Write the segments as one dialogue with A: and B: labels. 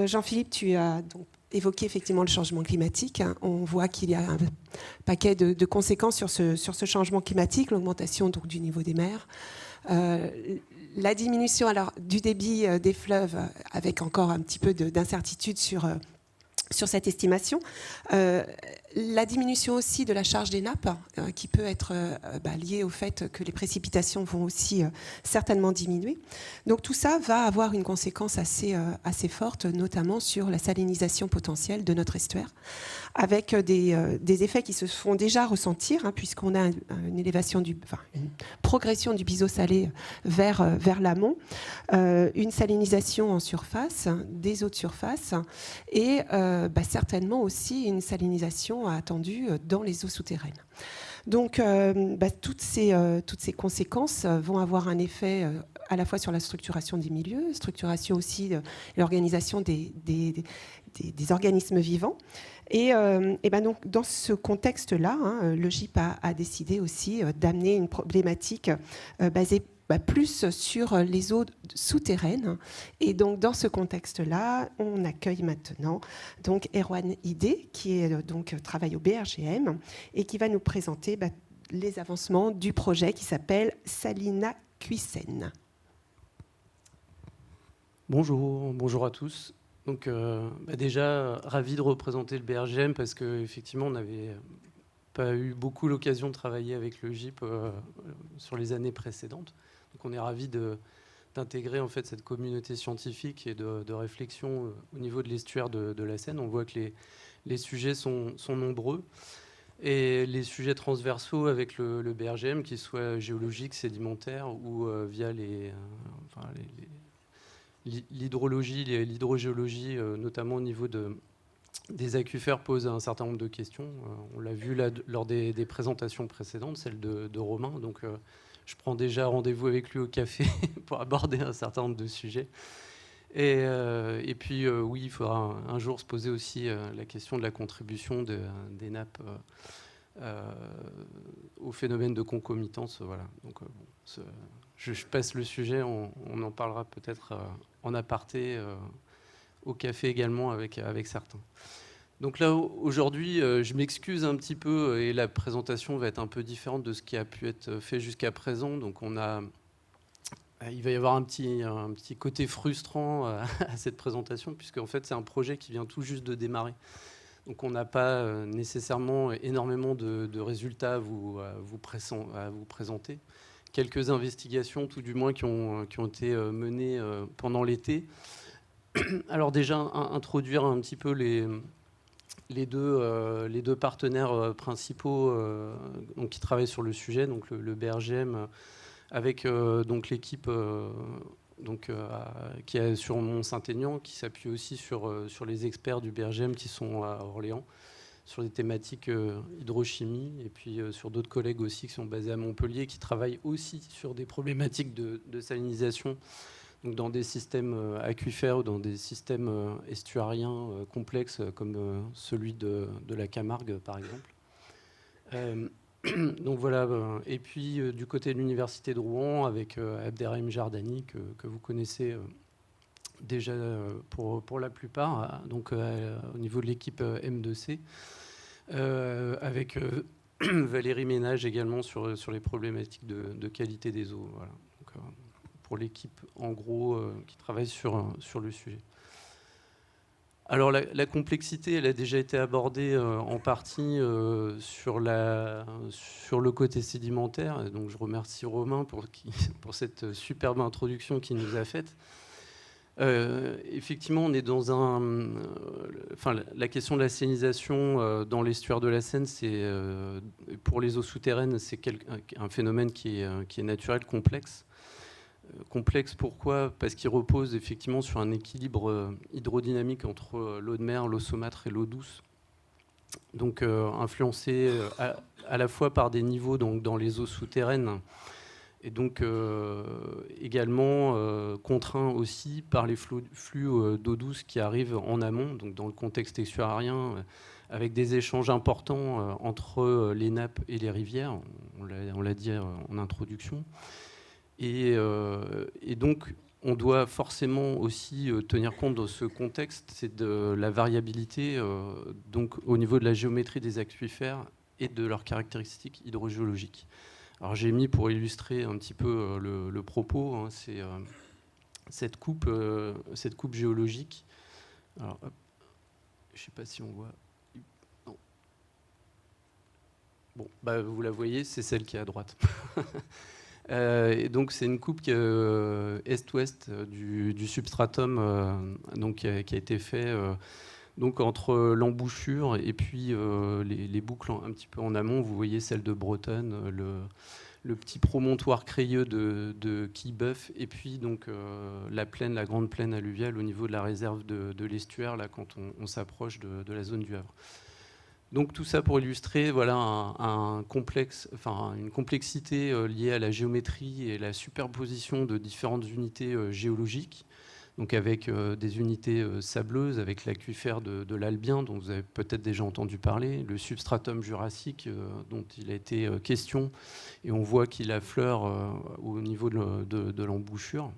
A: Jean-Philippe, tu as donc évoqué effectivement le changement climatique. On voit qu'il y a un paquet de conséquences sur ce changement climatique, l'augmentation donc du niveau des mers, la diminution alors, du débit des fleuves, avec encore un petit peu d'incertitude sur cette estimation. La diminution aussi de la charge des nappes, qui peut être liée au fait que les précipitations vont aussi certainement diminuer. Donc tout ça va avoir une conséquence assez forte, notamment sur la salinisation potentielle de notre estuaire, avec des effets qui se font déjà ressentir, puisqu'on a une progression du biseau salé vers l'amont, une salinisation en surface, des eaux de surface, et certainement aussi une salinisation attendue dans les eaux souterraines. Donc toutes ces conséquences vont avoir un effet à la fois sur la structuration des milieux, structuration aussi de l'organisation des organismes vivants. Et donc, dans ce contexte-là, le GIP a décidé aussi d'amener une problématique basée plus sur les eaux souterraines. Et donc, dans ce contexte-là, on accueille maintenant donc Erwan Idé, qui travaille au BRGM et qui va nous présenter les avancements du projet qui s'appelle Salina Cuisen.
B: Bonjour à tous. Donc, déjà, ravi de représenter le BRGM parce qu'effectivement, on n'avait pas eu beaucoup l'occasion de travailler avec le GIP sur les années précédentes. Donc, on est ravi d'intégrer en fait cette communauté scientifique et de réflexion au niveau de l'estuaire de la Seine. On voit que les sujets sont nombreux et les sujets transversaux avec le BRGM, qu'ils soient géologiques, sédimentaires ou via l'hydrologie, l'hydrogéologie, notamment au niveau des aquifères, pose un certain nombre de questions. On l'a vu là, lors des présentations précédentes, celle de Romain. Donc, je prends déjà rendez-vous avec lui au café pour aborder un certain nombre de sujets. Et puis, oui, il faudra un jour se poser aussi la question de la contribution des nappes au phénomène de concomitance. Voilà. Donc, je passe le sujet, on en parlera peut-être en aparté au café également avec certains. Donc là, aujourd'hui, je m'excuse un petit peu et la présentation va être un peu différente de ce qui a pu être fait jusqu'à présent. Donc il va y avoir un petit côté frustrant à cette présentation, puisque en fait, c'est un projet qui vient tout juste de démarrer. Donc on n'a pas nécessairement énormément de résultats à vous présenter. Quelques investigations, tout du moins, qui ont été menées pendant l'été. Alors déjà, introduire un petit peu les deux partenaires principaux donc, qui travaillent sur le sujet, donc le BRGM, avec donc l'équipe qui est sur Mont-Saint-Aignan, qui s'appuie aussi sur les experts du BRGM qui sont à Orléans, sur des thématiques hydrochimie, et puis sur d'autres collègues aussi qui sont basés à Montpellier, qui travaillent aussi sur des problématiques de salinisation, donc dans des systèmes aquifères ou dans des systèmes estuariens complexes comme celui de la Camargue, par exemple. Donc voilà. Et puis du côté de l'université de Rouen, avec Abderrahim Jardani, que vous connaissez déjà pour la plupart, donc au niveau de l'équipe M2C, avec Valérie Ménage également sur les problématiques de qualité des eaux. Voilà. Donc, pour l'équipe, en gros, qui travaille sur le sujet. Alors la complexité, elle a déjà été abordée en partie sur le côté sédimentaire. Et donc je remercie Romain pour cette superbe introduction qu'il nous a faite. Effectivement, on est dans la question de la salinisation dans l'estuaire de la Seine, c'est pour les eaux souterraines, c'est un phénomène qui est naturel, complexe. Complexe, pourquoi ? Parce qu'il repose effectivement sur un équilibre hydrodynamique entre l'eau de mer, l'eau saumâtre et l'eau douce. Donc influencé à la fois par des niveaux donc, dans les eaux souterraines et donc également contraint aussi par les flux d'eau douce qui arrivent en amont, donc dans le contexte estuarien, avec des échanges importants entre les nappes et les rivières, on l'a dit en introduction. Et donc, on doit forcément aussi tenir compte dans ce contexte, c'est de la variabilité donc au niveau de la géométrie des aquifères et de leurs caractéristiques hydrogéologiques. Alors j'ai mis pour illustrer un petit peu le propos, hein, c'est cette coupe géologique. Alors, hop, je ne sais pas si on voit. Non. Bon, bah, vous la voyez, c'est celle qui est à droite. Et donc c'est une coupe est-ouest du substratum donc, qui a été fait donc, entre l'embouchure et puis les boucles un petit peu en amont. Vous voyez celle de Bretonne, le petit promontoire crayeux de Quillebeuf, et puis donc, la grande plaine alluviale au niveau de la réserve de l'estuaire, là, quand on s'approche de la zone du Havre. Donc tout ça pour illustrer voilà, une complexité liée à la géométrie et la superposition de différentes unités géologiques, donc avec des unités sableuses, avec l'aquifère de l'Albien, dont vous avez peut-être déjà entendu parler, le substratum jurassique dont il a été question, et on voit qu'il affleure au niveau de l'embouchure.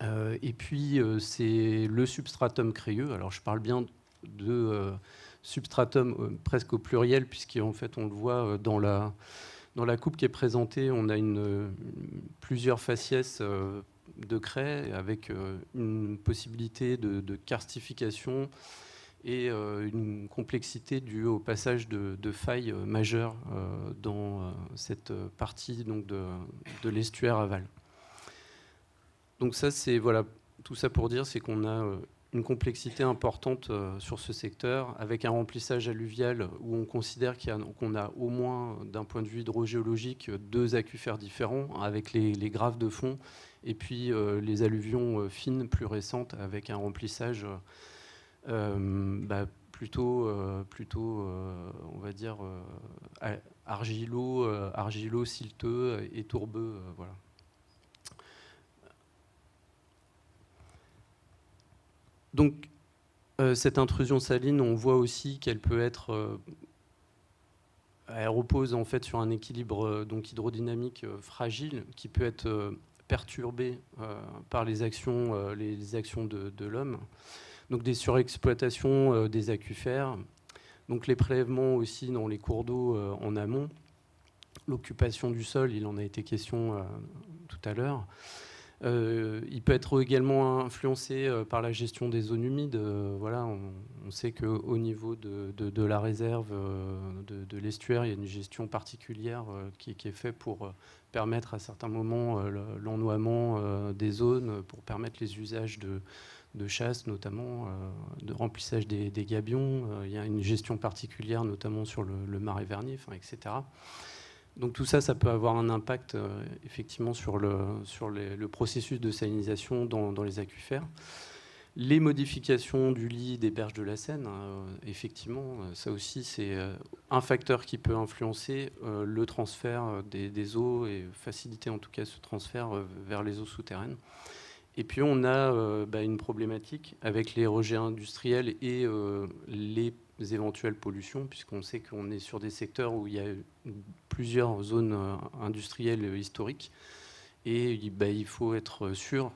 B: Et puis c'est le substratum crayeux. Alors je parle bien de substratum presque au pluriel, puisqu'en fait on le voit dans la coupe qui est présentée, on a plusieurs faciès de craie avec une possibilité de karstification et une complexité due au passage de failles majeures dans cette partie donc, de l'estuaire aval. Donc ça, c'est voilà, tout ça pour dire, c'est qu'on a une complexité importante sur ce secteur, avec un remplissage alluvial où on considère qu'on a au moins, d'un point de vue hydrogéologique, 2 aquifères différents, avec les graves de fond, et puis les alluvions fines plus récentes, avec un remplissage plutôt, on va dire, argilo, silteux et tourbeux. Voilà. Donc, cette intrusion saline, on voit aussi qu'elle peut être... elle repose en fait sur un équilibre donc hydrodynamique fragile qui peut être perturbé par les actions de l'homme. Donc, des surexploitations des aquifères, donc les prélèvements aussi dans les cours d'eau en amont, l'occupation du sol, il en a été question tout à l'heure. Il peut être également influencé par la gestion des zones humides. Voilà, on sait qu'au niveau de la réserve de l'estuaire, il y a une gestion particulière qui est faite pour permettre à certains moments l'ennoiement des zones, pour permettre les usages de chasse, notamment de remplissage des gabions. Il y a une gestion particulière, notamment sur le marais vernier, etc. Donc tout ça, ça peut avoir un impact effectivement sur le processus de salinisation dans les aquifères. Les modifications du lit des berges de la Seine, effectivement, ça aussi c'est un facteur qui peut influencer le transfert des eaux et faciliter en tout cas ce transfert vers les eaux souterraines. Et puis on a une problématique avec les rejets industriels et les éventuelles pollutions, puisqu'on sait qu'on est sur des secteurs où il y a plusieurs zones industrielles historiques, et il faut être sûr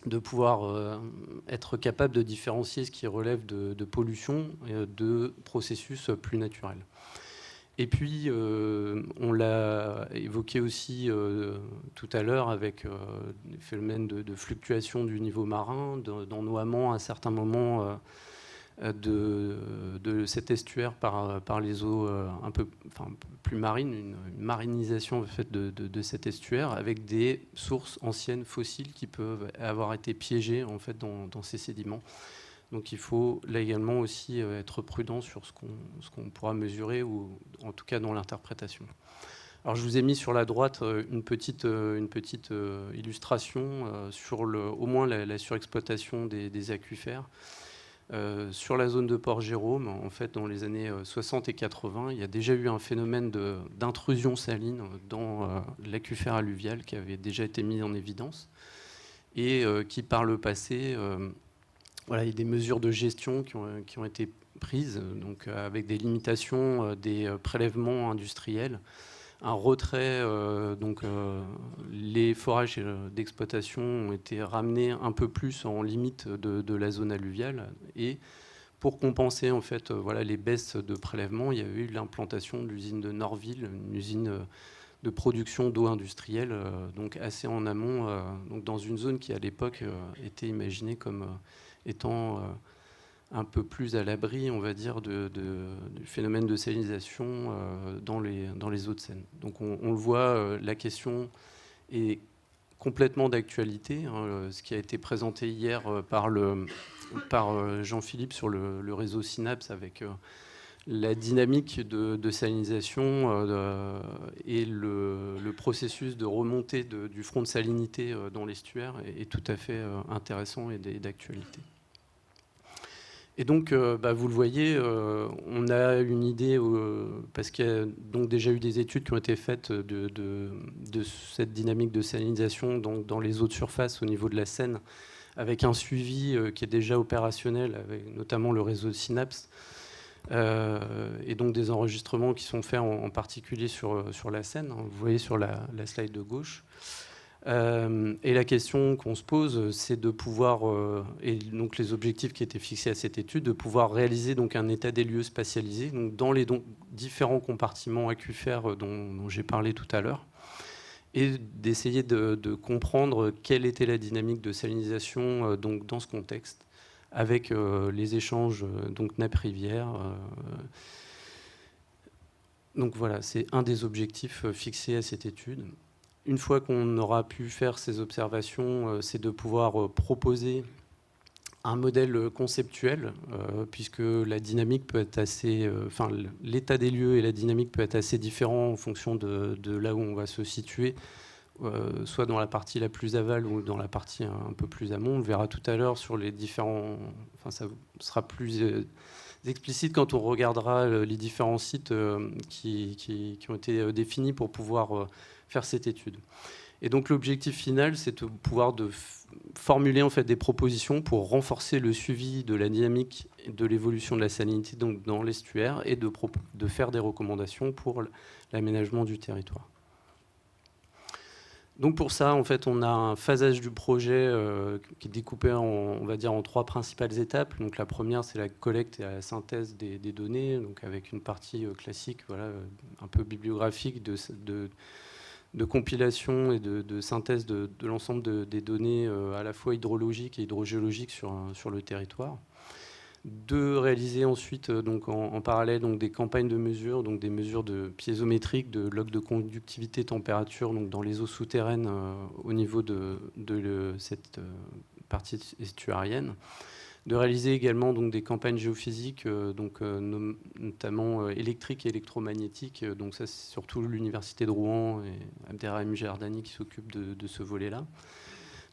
B: de pouvoir être capable de différencier ce qui relève de pollution et de processus plus naturels. Et puis, on l'a évoqué aussi tout à l'heure avec des phénomènes de fluctuation du niveau marin, d'ennoiement à certains moments de cet estuaire par les eaux un peu plus marines, une marinisation en fait, de cet estuaire avec des sources anciennes fossiles qui peuvent avoir été piégées en fait, dans ces sédiments. Donc il faut là également aussi être prudent sur ce qu'on pourra mesurer, ou en tout cas dans l'interprétation. Alors je vous ai mis sur la droite une petite illustration sur au moins la surexploitation des aquifères. Sur la zone de Port-Jérôme, en fait, dans les années 60 et 80, il y a déjà eu un phénomène d'intrusion saline dans l'aquifère alluvial qui avait déjà été mis en évidence et qui, par le passé... Voilà, il y a des mesures de gestion qui ont été prises, donc avec des limitations des prélèvements industriels, un retrait. Les forages d'exploitation ont été ramenés un peu plus en limite de la zone alluviale. Et pour compenser en fait, les baisses de prélèvement, il y a eu l'implantation de l'usine de Norville, une usine de production d'eau industrielle, donc assez en amont, donc dans une zone qui à l'époque était imaginée comme étant un peu plus à l'abri, on va dire, du phénomène de salinisation dans les eaux de Seine. Donc on le voit, la question est complètement d'actualité. Ce qui a été présenté hier par Jean-Philippe sur le réseau Synapse avec la dynamique de salinisation et le processus de remontée du front de salinité dans l'estuaire est tout à fait intéressant et d'actualité. Et donc, vous le voyez, on a une idée, parce qu'il y a donc déjà eu des études qui ont été faites de cette dynamique de salinisation dans les eaux de surface au niveau de la Seine, avec un suivi qui est déjà opérationnel, avec notamment le réseau Synapse, et donc des enregistrements qui sont faits en particulier sur la Seine. Vous voyez sur la slide de gauche. Et la question qu'on se pose, c'est de pouvoir, et donc les objectifs qui étaient fixés à cette étude, de pouvoir réaliser donc un état des lieux spatialisé donc dans les différents compartiments aquifères dont j'ai parlé tout à l'heure, et d'essayer de comprendre quelle était la dynamique de salinisation donc dans ce contexte, avec les échanges donc nappe-rivière. Donc voilà, c'est un des objectifs fixés à cette étude. Une fois qu'on aura pu faire ces observations, c'est de pouvoir proposer un modèle conceptuel, puisque la dynamique peut être assez, l'état des lieux et la dynamique peut être assez différent en fonction de là où on va se situer, soit dans la partie la plus aval ou dans la partie un peu plus amont. On le verra tout à l'heure sur les différents. Enfin, ça sera plus explicite quand on regardera les différents sites qui ont été définis pour pouvoir faire cette étude. Et donc l'objectif final, c'est de pouvoir formuler en fait des propositions pour renforcer le suivi de la dynamique et de l'évolution de la salinité donc dans l'estuaire, et de faire des recommandations pour l'aménagement du territoire. Donc pour ça, en fait, on a un phasage du projet qui est découpé on va dire en 3 principales étapes. Donc la première, c'est la collecte et la synthèse des données, donc avec une partie classique, un peu bibliographique de compilation et de synthèse de l'ensemble des données à la fois hydrologiques et hydrogéologiques sur le territoire. De réaliser ensuite donc en parallèle donc des campagnes de mesure, donc des mesures de piézométriques, de log de conductivité température donc dans les eaux souterraines au niveau de cette partie estuarienne. De réaliser également donc des campagnes géophysiques, notamment électriques et électromagnétiques. Donc ça, c'est surtout l'Université de Rouen et Abderrahim Jardani qui s'occupe de ce volet-là.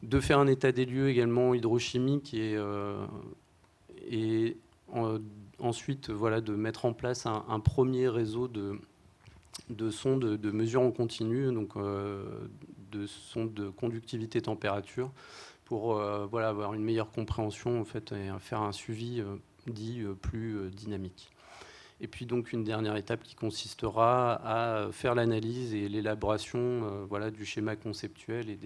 B: De faire un état des lieux également hydrochimique et ensuite de mettre en place un premier réseau de sondes de mesure en continu, donc de sondes de conductivité température, pour avoir une meilleure compréhension en fait, et faire un suivi dit plus dynamique. Et puis donc une dernière étape qui consistera à faire l'analyse et l'élaboration du schéma conceptuel et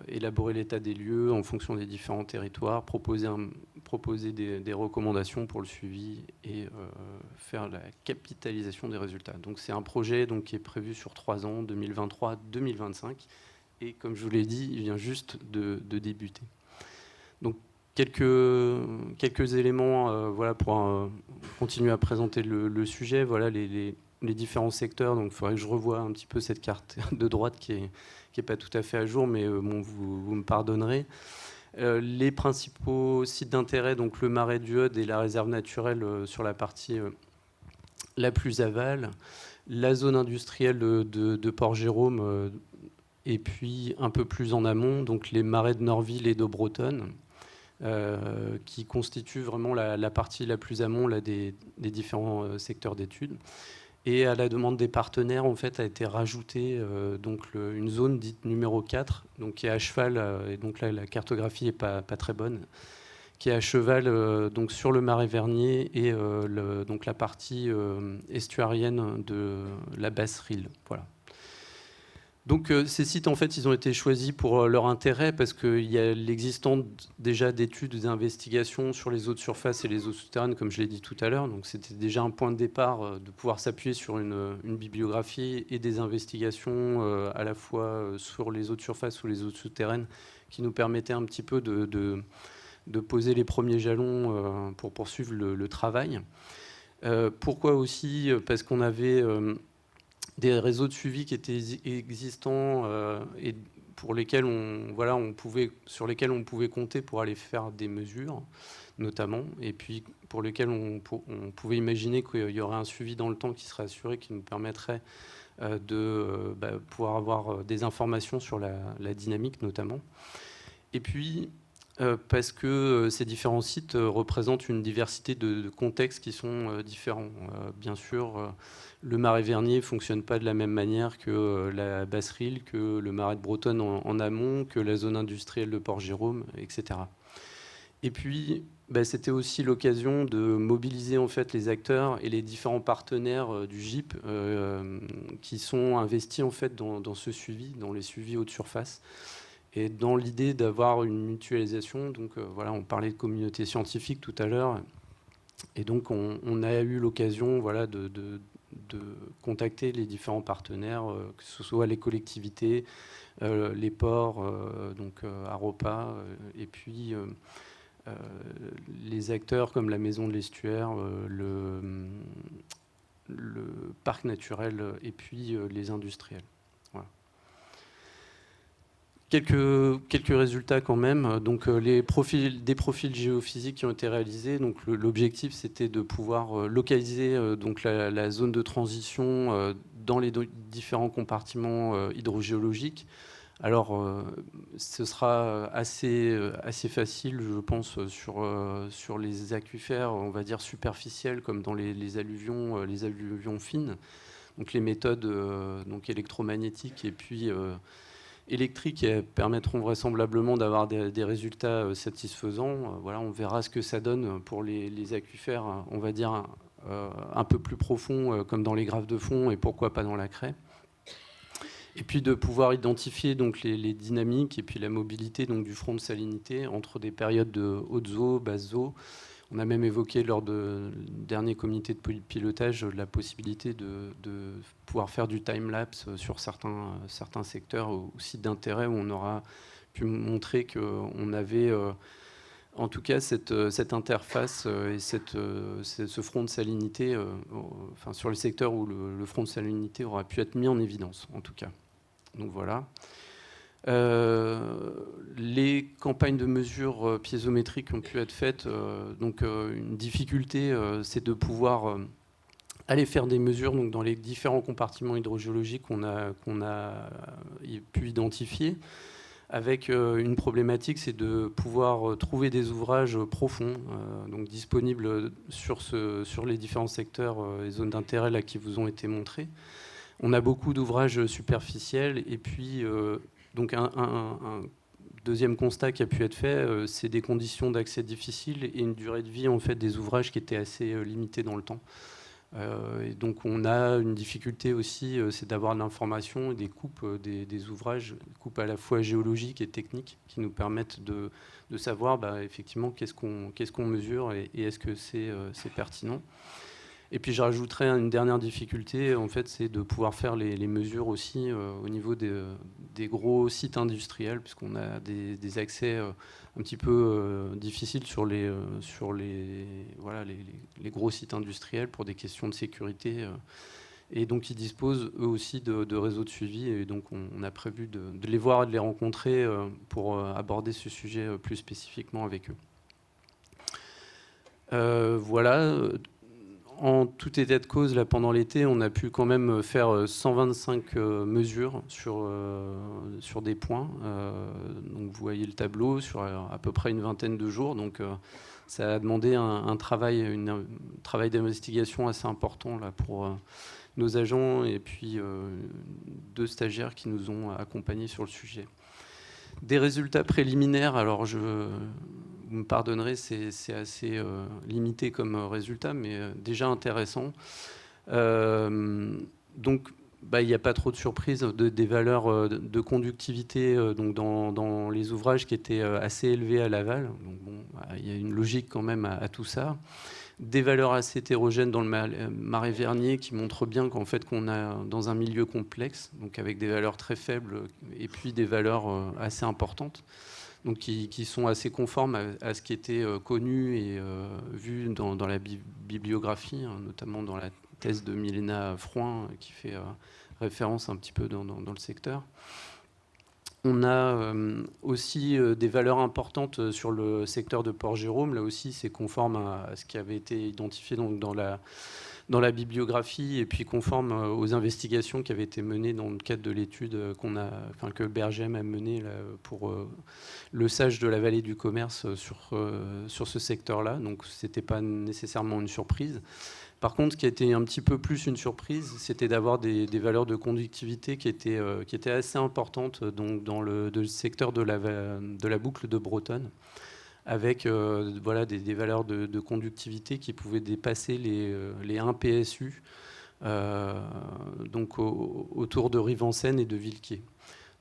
B: élaborer l'état des lieux en fonction des différents territoires, proposer des recommandations pour le suivi et faire la capitalisation des résultats. Donc c'est un projet donc, qui est prévu sur 3 ans, 2023-2025. Et comme je vous l'ai dit, il vient juste de débuter. Donc quelques éléments pour continuer à présenter le sujet. Voilà les différents secteurs. Donc il faudrait que je revoie un petit peu cette carte de droite qui est pas tout à fait à jour, mais vous me pardonnerez. Les principaux sites d'intérêt, donc le marais du Aude et la réserve naturelle sur la partie la plus aval, la zone industrielle de Port-Jérôme, et puis un peu plus en amont, donc les marais de Norville et d'Aubretonne, qui constituent vraiment la partie la plus amont des différents secteurs d'études. Et à la demande des partenaires, en fait, a été rajoutée une zone dite numéro 4, donc qui est à cheval, et donc là la cartographie n'est pas très bonne, qui est à cheval donc sur le Marais Vernier et donc la partie estuarienne de la basse Risle. Voilà. Donc ces sites, en fait, ils ont été choisis pour leur intérêt parce qu'il y a l'existence déjà d'études et d'investigations sur les eaux de surface et les eaux souterraines, comme je l'ai dit tout à l'heure. Donc c'était déjà un point de départ de pouvoir s'appuyer sur une bibliographie et des investigations à la fois sur les eaux de surface ou les eaux souterraines qui nous permettaient un petit peu de poser les premiers jalons pour poursuivre le travail. Pourquoi aussi? Parce qu'on avait des réseaux de suivi qui étaient existants et pour lesquels sur lesquels on pouvait compter pour aller faire des mesures, notamment, et puis pour lesquels on pouvait imaginer qu'il y aurait un suivi dans le temps qui serait assuré, qui nous permettrait de pouvoir avoir des informations sur la dynamique, notamment. Et puis, parce que ces différents sites représentent une diversité de contextes qui sont différents. Bien sûr, le Marais Vernier ne fonctionne pas de la même manière que la basse Risle, que le Marais de Bretonne en amont, que la zone industrielle de Port-Jérôme, etc. Et puis, c'était aussi l'occasion de mobiliser en fait les acteurs et les différents partenaires du GIP qui sont investis en fait dans ce suivi, dans les suivis haute surface. Et dans l'idée d'avoir une mutualisation, donc voilà, on parlait de communauté scientifique tout à l'heure, et donc on a eu l'occasion de contacter les différents partenaires, que ce soit les collectivités, les ports, donc Aropa, et puis les acteurs comme la Maison de l'Estuaire, le parc naturel, et puis les industriels. Quelques résultats quand même. Donc, des profils géophysiques qui ont été réalisés. Donc, l'objectif, c'était de pouvoir localiser donc la zone de transition dans les différents compartiments hydrogéologiques. Alors, ce sera assez facile, je pense, sur les aquifères, on va dire superficiels, comme dans les alluvions fines. Donc, les méthodes donc électromagnétiques et puis électriques permettront vraisemblablement d'avoir des résultats satisfaisants. Voilà, on verra ce que ça donne pour les aquifères, on va dire, un peu plus profonds, comme dans les graves de fond, et pourquoi pas dans la craie. Et puis de pouvoir identifier donc les dynamiques et puis la mobilité donc du front de salinité entre des périodes de hautes eaux, basses eaux. On a même évoqué lors du dernier comité de pilotage la possibilité de pouvoir faire du time-lapse sur certains secteurs ou sites d'intérêt où on aura pu montrer qu'on avait en tout cas cette interface et ce front de salinité, enfin, sur les secteurs où le front de salinité aura pu être mis en évidence, en tout cas. Donc voilà. Les campagnes de mesures piézométriques ont pu être faites. Donc une difficulté, c'est de pouvoir aller faire des mesures donc, dans les différents compartiments hydrogéologiques qu'on a pu identifier. Avec une problématique, c'est de pouvoir trouver des ouvrages profonds, donc disponibles sur les différents secteurs et zones d'intérêt là, qui vous ont été montrés. On a beaucoup d'ouvrages superficiels et puis donc un deuxième constat qui a pu être fait, c'est des conditions d'accès difficiles et une durée de vie en fait des ouvrages qui étaient assez limitée dans le temps. Et donc on a une difficulté aussi, c'est d'avoir de l'information et des coupes des ouvrages, coupes à la fois géologiques et techniques, qui nous permettent de savoir effectivement qu'est-ce qu'on mesure et est-ce que c'est pertinent. Et puis je rajouterais une dernière difficulté, en fait, c'est de pouvoir faire les mesures aussi au niveau des gros sites industriels, puisqu'on a des accès un petit peu difficiles sur les gros sites industriels pour des questions de sécurité. Et donc ils disposent eux aussi de réseaux de suivi, et donc on a prévu de les voir et de les rencontrer pour aborder ce sujet plus spécifiquement avec eux. Voilà. En tout état de cause, là, pendant l'été, on a pu quand même faire 125 mesures sur des points. Donc vous voyez le tableau sur à peu près une vingtaine de jours. Donc ça a demandé un travail d'investigation assez important là, pour nos agents et puis 2 stagiaires qui nous ont accompagnés sur le sujet. Des résultats préliminaires, alors vous me pardonnerez, c'est assez limité comme résultat, mais déjà intéressant. Donc, il n'y a pas trop de surprises des valeurs de conductivité donc dans les ouvrages qui étaient assez élevées à l'aval. Donc, bon, il y a une logique quand même à tout ça. Des valeurs assez hétérogènes dans le marais vernier qui montrent bien qu'en fait qu'on a dans un milieu complexe, donc avec des valeurs très faibles et puis des valeurs assez importantes, donc qui sont assez conformes à ce qui était connu et vu dans la bibliographie, hein, notamment dans la thèse de Milena Froin qui fait référence un petit peu dans le secteur. On a aussi des valeurs importantes sur le secteur de Port-Jérôme. Là aussi, c'est conforme à ce qui avait été identifié donc, dans la bibliographie et puis conforme aux investigations qui avaient été menées dans le cadre de l'étude que Bergem a menée là, pour le SAGE de la vallée du commerce sur ce secteur-là. Donc, ce n'était pas nécessairement une surprise. Par contre, ce qui a été un petit peu plus une surprise, c'était d'avoir des valeurs de conductivité qui étaient assez importantes donc, dans le secteur de la boucle de Bretonne, avec des valeurs de conductivité qui pouvaient dépasser les 1 PSU donc autour de Rive-en-Seine et de Villequier.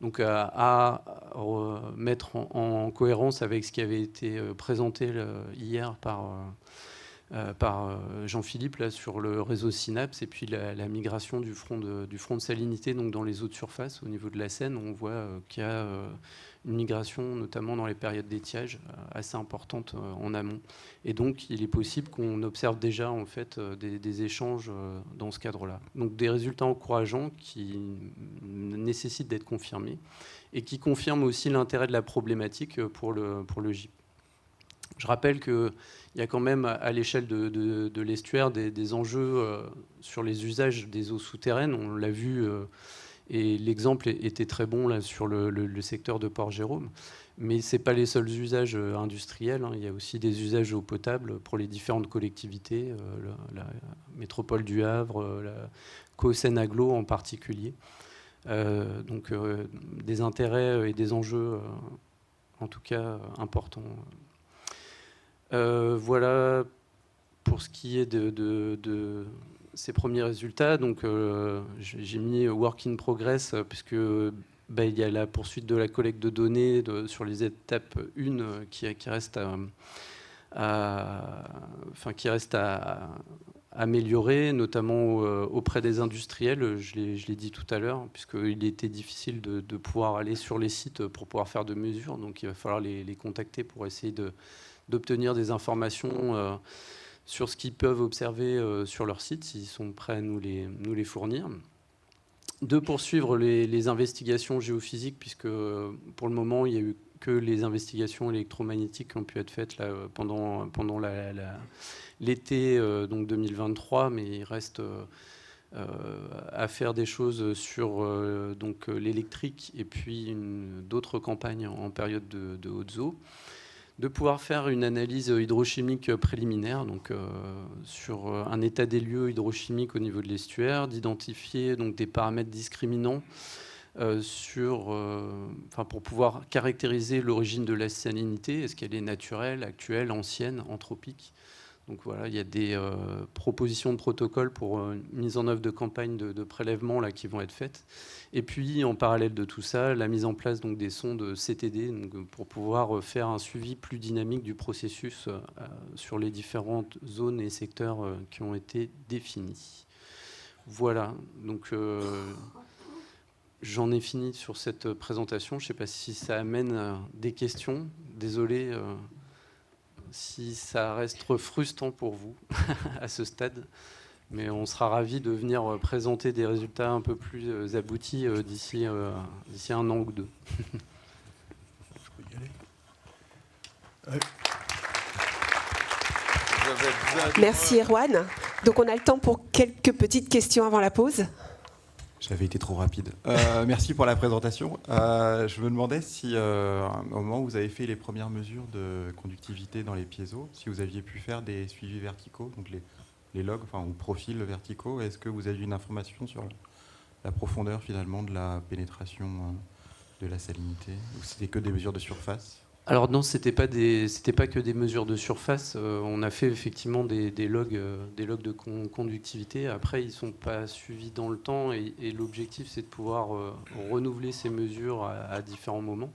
B: Donc à mettre en cohérence avec ce qui avait été présenté hier par Jean-Philippe là, sur le réseau Synapse et puis la migration du front de salinité donc dans les eaux de surface au niveau de la Seine. On voit qu'il y a une migration notamment dans les périodes d'étiage assez importante en amont. Et donc il est possible qu'on observe déjà en fait des échanges dans ce cadre-là. Donc des résultats encourageants qui nécessitent d'être confirmés et qui confirment aussi l'intérêt de la problématique pour le GIP. Je rappelle qu'il y a quand même à l'échelle de l'estuaire des enjeux sur les usages des eaux souterraines. On l'a vu et l'exemple était très bon là, sur le secteur de Port-Jérôme. Mais ce n'est pas les seuls usages industriels. Hein. Il y a aussi des usages eau potable pour les différentes collectivités, la métropole du Havre, la Co-Seine-Aglo en particulier. Donc des intérêts et des enjeux en tout cas importants. Voilà pour ce qui est de ces premiers résultats. Donc, j'ai mis work in progress puisque il y a la poursuite de la collecte de données sur les étapes 1 qui reste à améliorer, notamment auprès des industriels. Je l'ai dit tout à l'heure, puisqu'il était difficile de pouvoir aller sur les sites pour pouvoir faire de mesures. Donc, il va falloir les contacter pour essayer d'obtenir des informations sur ce qu'ils peuvent observer sur leur site, s'ils sont prêts à nous les fournir. De poursuivre les investigations géophysiques, puisque pour le moment, il n'y a eu que les investigations électromagnétiques qui ont pu être faites là, pendant l'été donc 2023, mais il reste à faire des choses sur donc l'électrique et puis d'autres campagnes en période de hautes eaux. De pouvoir faire une analyse hydrochimique préliminaire, donc sur un état des lieux hydrochimiques au niveau de l'estuaire, d'identifier donc des paramètres discriminants pour pouvoir caractériser l'origine de la salinité. Est-ce qu'elle est naturelle, actuelle, ancienne, anthropique? Donc voilà, il y a des propositions de protocole pour mise en œuvre de campagnes de prélèvement là, qui vont être faites. Et puis, en parallèle de tout ça, la mise en place donc, des sondes CTD donc, pour pouvoir faire un suivi plus dynamique du processus sur les différentes zones et secteurs qui ont été définis. Voilà, donc j'en ai fini sur cette présentation. Je ne sais pas si ça amène des questions. Désolé si ça reste frustrant pour vous à ce stade. Mais on sera ravis de venir présenter des résultats un peu plus aboutis d'ici 1 an ou 2.
C: Je peux y aller. Ouais.
A: Merci Erwan. Donc on a le temps pour quelques petites questions avant la pause.
D: J'avais été trop rapide. Merci pour la présentation. Je me demandais si, au moment où vous avez fait les premières mesures de conductivité dans les piézos, si vous aviez pu faire des suivis verticaux, donc les logs, ou profils verticaux. Est-ce que vous avez une information sur la profondeur finalement de la pénétration de la salinité, ou c'était que des mesures de surface?
B: Alors non, c'était pas que des mesures de surface. On a fait effectivement des logs de conductivité. Après, ils sont pas suivis dans le temps et l'objectif, c'est de pouvoir renouveler ces mesures à différents moments.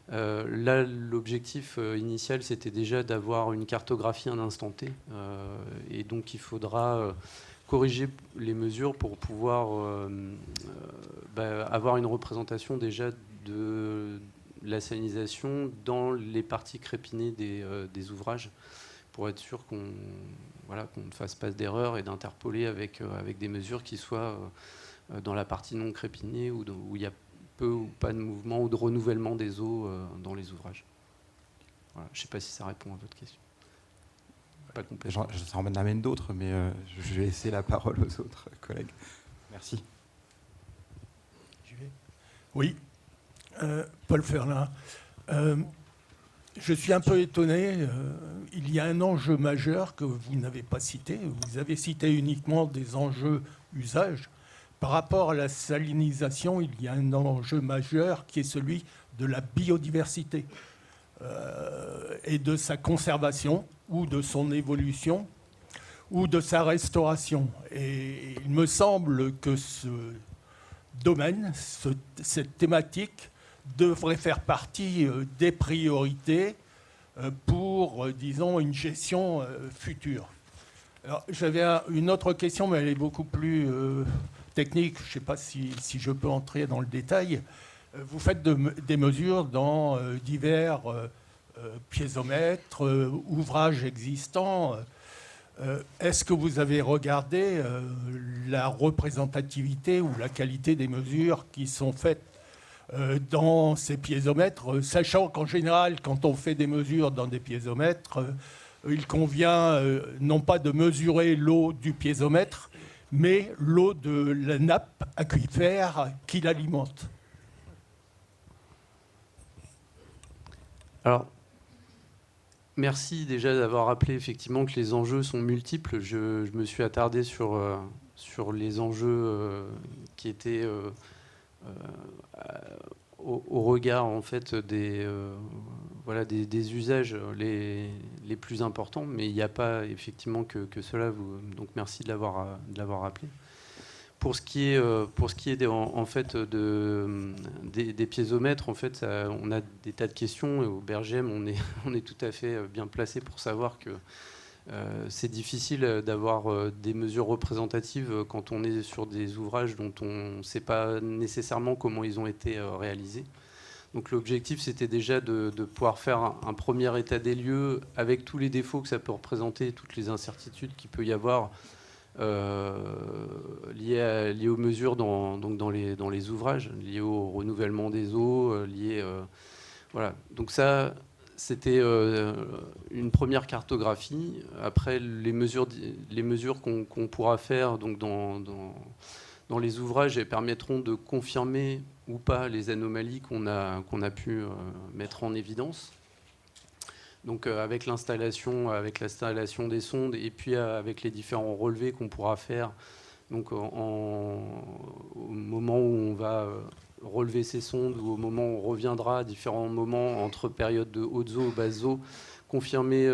B: Là, l'objectif initial, c'était déjà d'avoir une cartographie à un instant T. Et donc, il faudra corriger les mesures pour pouvoir avoir une représentation déjà de la salinisation dans les parties crépinées des ouvrages, pour être sûr qu'on ne fasse pas d'erreur et d'interpoler avec des mesures qui soient dans la partie non crépinée où il y a peu ou pas de mouvement ou de renouvellement des eaux dans les ouvrages. Voilà. Je ne sais pas si ça répond à votre question. Pas complètement.
D: Ça en amène d'autres, mais je vais laisser la parole aux autres collègues. Merci.
C: Oui, Paul Ferlin. Je suis un peu étonné. Il y a un enjeu majeur que vous n'avez pas cité. Vous avez cité uniquement des enjeux usage. Par rapport à la salinisation, il y a un enjeu majeur qui est celui de la biodiversité et de sa conservation ou de son évolution ou de sa restauration. Et il me semble que ce domaine, cette thématique, devrait faire partie des priorités pour, disons, une gestion future. Alors, j'avais une autre question, mais elle est beaucoup plus technique. Je ne sais pas si je peux entrer dans le détail. Vous faites des mesures dans divers piézomètres, ouvrages existants. Est-ce que vous avez regardé la représentativité ou la qualité des mesures qui sont faites dans ces piézomètres, sachant qu'en général, quand on fait des mesures dans des piézomètres, il convient non pas de mesurer l'eau du piézomètre, mais l'eau de la nappe aquifère qui l'alimente.
B: Alors, merci déjà d'avoir rappelé effectivement que les enjeux sont multiples. Je me suis attardé sur les enjeux qui étaient au regard en fait des usages les plus importants, mais il n'y a pas effectivement que cela. Donc merci de l'avoir rappelé. Pour ce qui est des piézomètres, en fait, on a des tas de questions et au BRGM, on est tout à fait bien placé pour savoir que c'est difficile d'avoir des mesures représentatives quand on est sur des ouvrages dont on ne sait pas nécessairement comment ils ont été réalisés. Donc l'objectif, c'était déjà de pouvoir faire un premier état des lieux avec tous les défauts que ça peut représenter, toutes les incertitudes qu'il peut y avoir liées aux mesures dans les ouvrages, liées au renouvellement des eaux, voilà. Donc ça, c'était une première cartographie. Après, les mesures qu'on pourra faire donc dans les ouvrages, elles permettront de confirmer ou pas les anomalies qu'on a pu mettre en évidence. Donc avec l'installation des sondes et puis avec les différents relevés qu'on pourra faire donc au moment où on va relever ces sondes ou au moment où on reviendra à différents moments entre périodes de hautes eaux, basses eaux, confirmer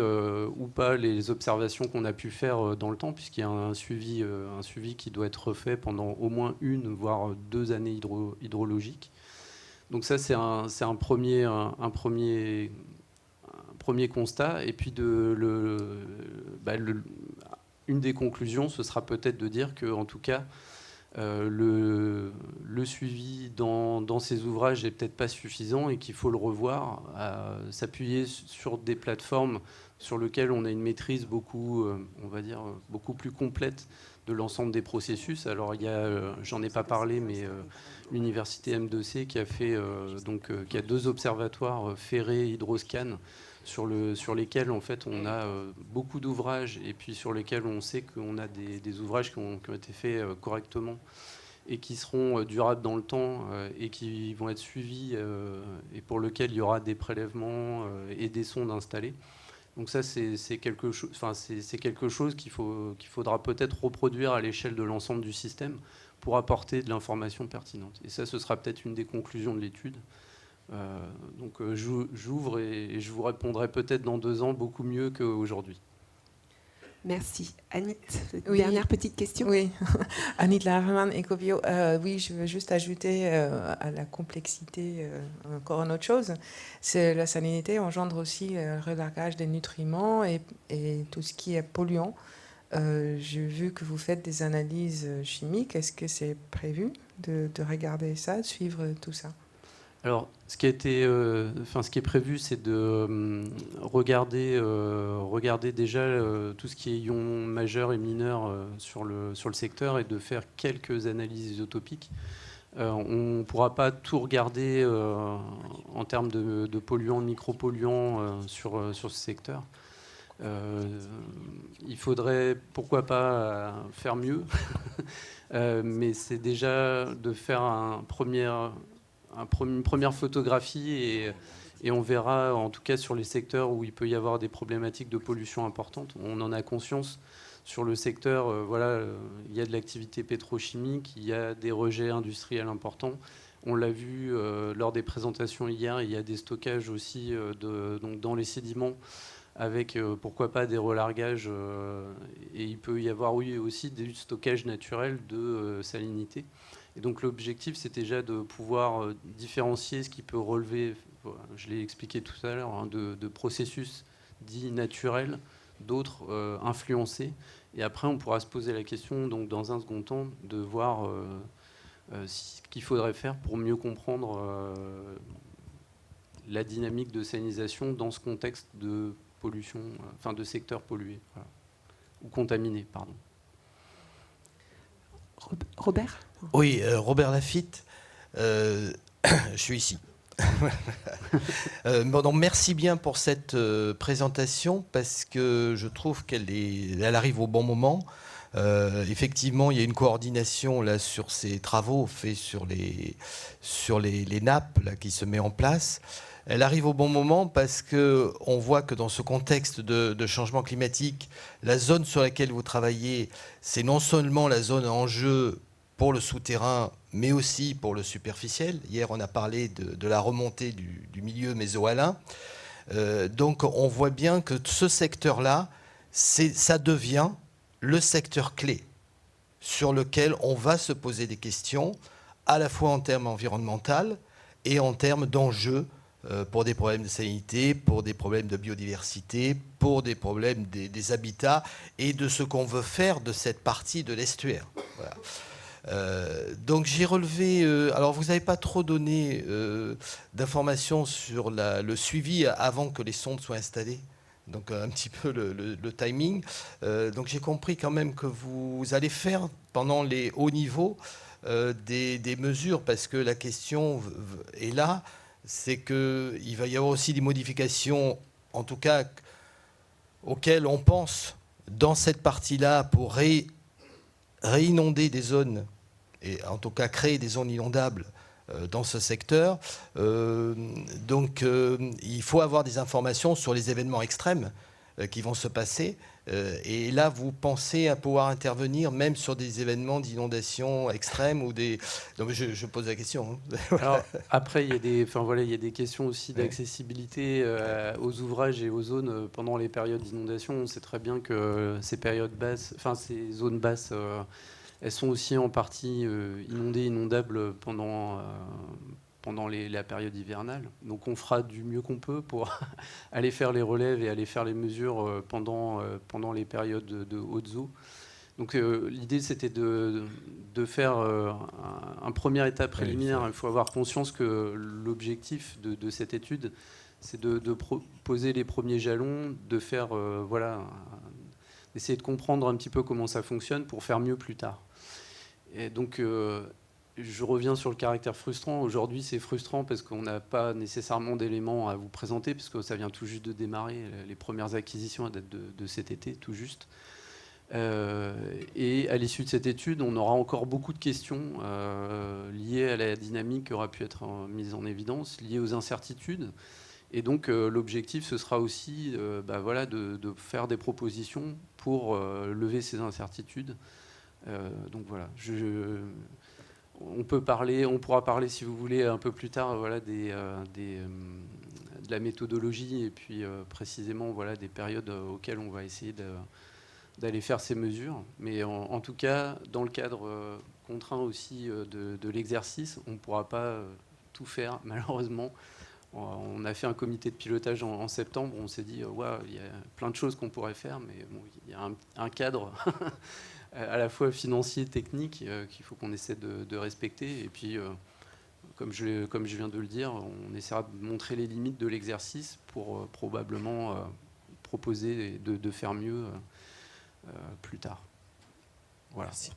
B: ou pas les observations qu'on a pu faire dans le temps, puisqu'il y a un suivi qui doit être refait pendant au moins une, voire 2 années hydrologiques. Donc ça, c'est un premier constat. Et puis une des conclusions, ce sera peut-être de dire que, en tout cas, le suivi dans ces ouvrages n'est peut-être pas suffisant et qu'il faut le revoir, s'appuyer sur des plateformes sur lesquelles on a une maîtrise beaucoup plus complète de l'ensemble des processus. Alors j'en ai pas parlé, mais l'université M2C qui a qui a 2 observatoires ferrés Hydroscan sur lesquels en fait on a beaucoup d'ouvrages et puis sur lesquels on sait qu'on a des ouvrages qui ont été faits correctement et qui seront durables dans le temps et qui vont être suivis et pour lesquels il y aura des prélèvements et des sondes installées. Donc ça, c'est quelque chose qu'il faudra peut-être reproduire à l'échelle de l'ensemble du système pour apporter de l'information pertinente. Et ça, ce sera peut-être une des conclusions de l'étude. Donc j'ouvre et je vous répondrai peut-être dans 2 ans beaucoup mieux qu'aujourd'hui.
A: Merci. Anit,
E: Oui.
A: dernière petite question.
E: Oui, Anit Laherman, Ecovio. Oui, je veux juste ajouter à la complexité encore une autre chose. C'est la salinité engendre aussi le relargage des nutriments et tout ce qui est polluant. J'ai vu que vous faites des analyses chimiques. Est-ce que c'est prévu de regarder ça, de suivre tout ça?
B: Alors, ce qui est prévu, c'est de regarder déjà tout ce qui est ions majeurs et mineurs sur le secteur et de faire quelques analyses isotopiques. On ne pourra pas tout regarder en termes de polluants, de micropolluants sur ce secteur. Il faudrait, pourquoi pas, faire mieux, mais c'est déjà de faire une première photographie et on verra, en tout cas sur les secteurs où il peut y avoir des problématiques de pollution importantes. On en a conscience sur le secteur, il y a de l'activité pétrochimique, il y a des rejets industriels importants. On l'a vu lors des présentations hier, il y a des stockages aussi donc dans les sédiments avec pourquoi pas des relargages et il peut y avoir aussi des stockages naturels de salinité. Et donc l'objectif, c'est déjà de pouvoir différencier ce qui peut relever, je l'ai expliqué tout à l'heure, de processus dits naturels, d'autres influencés. Et après, on pourra se poser la question, donc dans un second temps, de voir ce qu'il faudrait faire pour mieux comprendre la dynamique de salinisation dans ce contexte de pollution, de secteur pollué, voilà. Ou contaminé, pardon.
A: Robert ?
F: Oui, Robert Lafitte, je suis ici. Donc merci bien pour cette présentation parce que je trouve elle arrive au bon moment. Effectivement, il y a une coordination là sur ces travaux faits sur les nappes là, qui se met en place. Elle arrive au bon moment parce qu'on voit que dans ce contexte de changement climatique, la zone sur laquelle vous travaillez, c'est non seulement la zone en jeu pour le souterrain, mais aussi pour le superficiel. Hier, on a parlé de la remontée du milieu mésohalin. Donc, on voit bien que ce secteur-là, ça devient le secteur clé sur lequel on va se poser des questions, à la fois en termes environnementaux et en termes d'enjeux pour des problèmes de salinité, pour des problèmes de biodiversité, pour des problèmes des habitats et de ce qu'on veut faire de cette partie de l'estuaire. Voilà. Donc j'ai relevé, alors vous n'avez pas trop donné d'informations sur le suivi avant que les sondes soient installées, donc un petit peu le timing. Donc j'ai compris quand même que vous allez faire pendant les hauts niveaux des mesures, parce que la question est là, c'est qu'il va y avoir aussi des modifications, en tout cas auxquelles on pense dans cette partie-là pour réinonder des zones, et en tout cas créer des zones inondables dans ce secteur. Donc il faut avoir des informations sur les événements extrêmes qui vont se passer. Et là, vous pensez à pouvoir intervenir même sur des événements d'inondation extrêmes ou des... Donc, je pose la question.
B: Alors, après, il y a des questions aussi d'accessibilité aux ouvrages et aux zones pendant les périodes d'inondation. On sait très bien que ces zones basses, elles sont aussi en partie inondables pendant la période hivernale. Donc on fera du mieux qu'on peut pour aller faire les relèves et aller faire les mesures pendant les périodes de hautes eaux. Donc l'idée, c'était de faire un premier état préliminaire. Il faut avoir conscience que l'objectif de cette étude, c'est de poser les premiers jalons, de faire essayer de comprendre un petit peu comment ça fonctionne pour faire mieux plus tard. Et donc je reviens sur le caractère frustrant. Aujourd'hui, c'est frustrant parce qu'on n'a pas nécessairement d'éléments à vous présenter, puisque ça vient tout juste de démarrer. Les premières acquisitions datent de cet été, tout juste. Et à l'issue de cette étude, on aura encore beaucoup de questions liées à la dynamique qui aura pu être mise en évidence, liées aux incertitudes. Et donc l'objectif, ce sera aussi de faire des propositions pour lever ces incertitudes. Donc voilà. on pourra parler, si vous voulez, un peu plus tard, voilà, de la méthodologie et puis précisément, voilà, des périodes auxquelles on va essayer d'aller faire ces mesures. Mais en tout cas, dans le cadre contraint aussi de l'exercice, on ne pourra pas tout faire, malheureusement. On a fait un comité de pilotage en septembre. On s'est dit, ouais, il y a plein de choses qu'on pourrait faire, mais bon, il y a un cadre à la fois financier, technique, qu'il faut qu'on essaie de respecter. Et puis, comme je viens de le dire, on essaiera de montrer les limites de l'exercice pour probablement proposer de faire mieux plus tard. Voilà.
G: Merci.